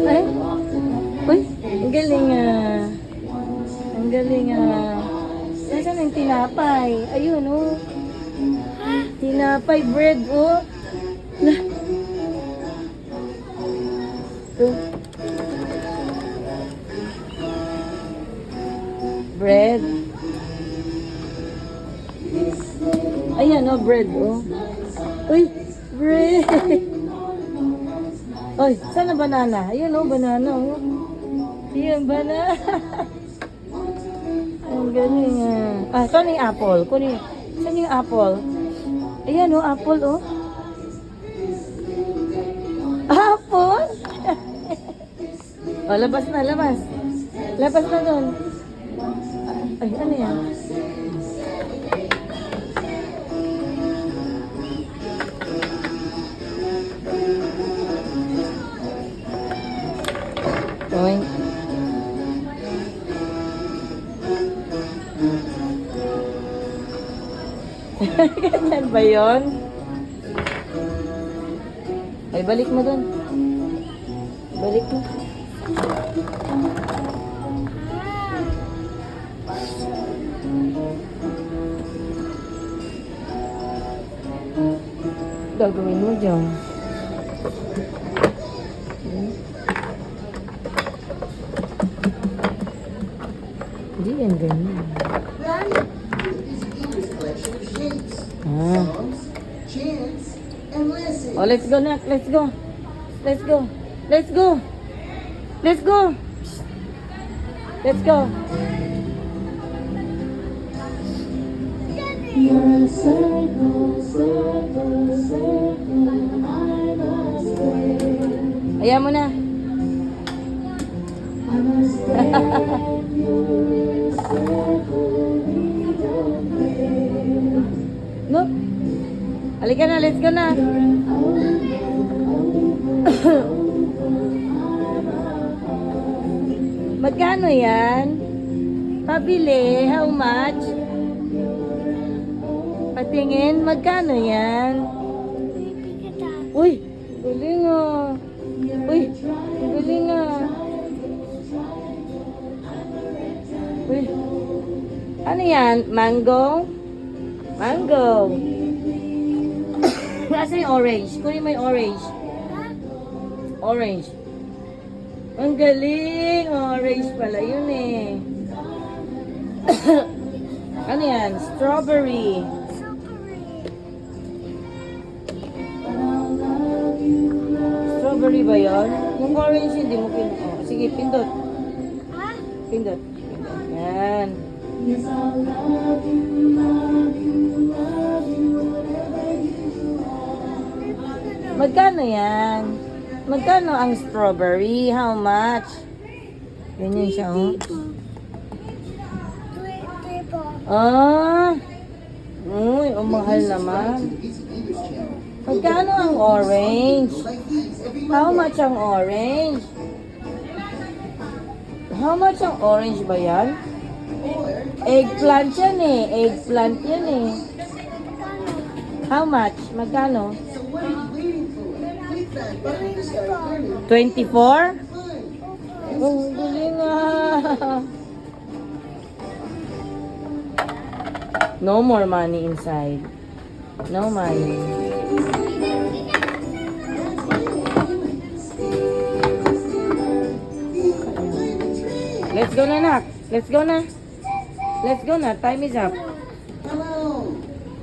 Ay, uy, ang galing ah. Ang galing ah. Nasaan ang tinapay? Ayun oh. Tinapay bread oh. Lah. Ito. Bread. Ayan oh, bread oh. Uy, bread. Oy, saan na banana? Ayun oh, banana oh. Ayun, banana. Ang galing ah. Ah, saan yung apple? Kunin. Saan yung apple? Ayan oh, apple oh. Apple? Oh, labas na, labas. Labas na doon. Ay, ano yan? Oink. Ganyan ba yun? Ay, balik mo dun. Balik mo. Gagawin mo dyan. Hindi yan ganyan. Ah. Oh, let's go na. Let's go. Let's go. Let's go. Let's go. Let's go. You're a circle, circle, circle, I must wait. Ayan mo na. I must wait, you're a circle, we don't wait. No? Halika na, let's go na. Magkano yan? Pabili, how much? Patingin, magkano yan? Uy, galing ah. Uy, galing ah. Uy, ano yan? Mango? Mango. Nasa yung orange? Kunin mo yung orange. Orange. Ang galing. Orange pala yun eh. Ano yan? Strawberry. Strawberry ba yun? Yung orange hindi mo pindot. Oh, sige, pindot. Pindot. Pindot. Yan. Yes, I'll love you, love you, love you, whatever you are. Magkano yan? Magkano ang strawberry? How much? Ganyan siya, oh. Ah. Uy, mahal naman. Magkano ang orange? How much ang orange? How much ang orange ba yan? Eggplant yan eh. Eggplant yan eh. How much? Magkano? 24? Oh, galing ah. No more money inside. No money. Let's go na, nak. Let's go na. Let's go na. Time is up. Hello,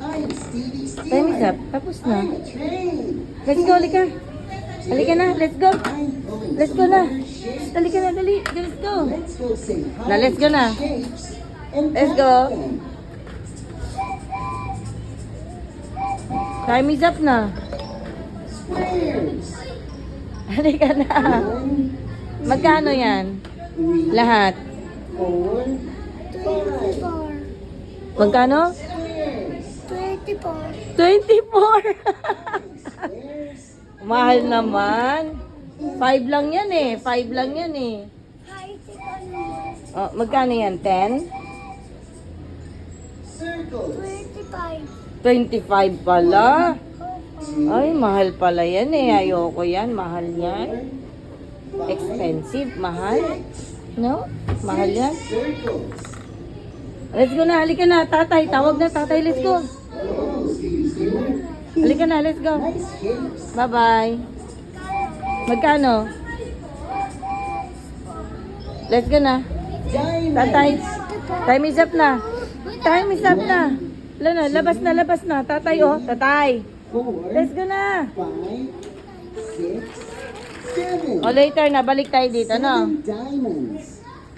I am Stevie Stewart. Time is up. Tapos na. I'm a train. Let's go, halika. Halika na, let's go. I'm going Let's go na. Halika na, dali. Let's go. Let's go say hi Na, let's go na. to shapes and Let's count go. them. Time is up na. Squares. Halika na. 1, Magkano yan? 3, Lahat. 4, 5. Magkano? Squares. 24. Squares. Mahal naman. 5 lang yan eh. 5 lang yan eh. Oh, magkano yan? 10? Circles. 25 pala. Ay, mahal pala yan eh. Ayoko yan. Mahal yan. Expensive. Mahal. No? Mahal yan. Circles. Let's go na. Halika na. Tatay. Tawag na tatay. Let's go. Halika na. Let's go. Nice shapes. Bye-bye. Magkano? Let's go na. Diamonds. Tatay. Time is up na. Time is up na. Wala na. Labas na. Labas na. Tatay oh. Tatay. 4, Let's go na. 5, 6, 7. O later na. Balik tayo dito, no? 7 diamonds.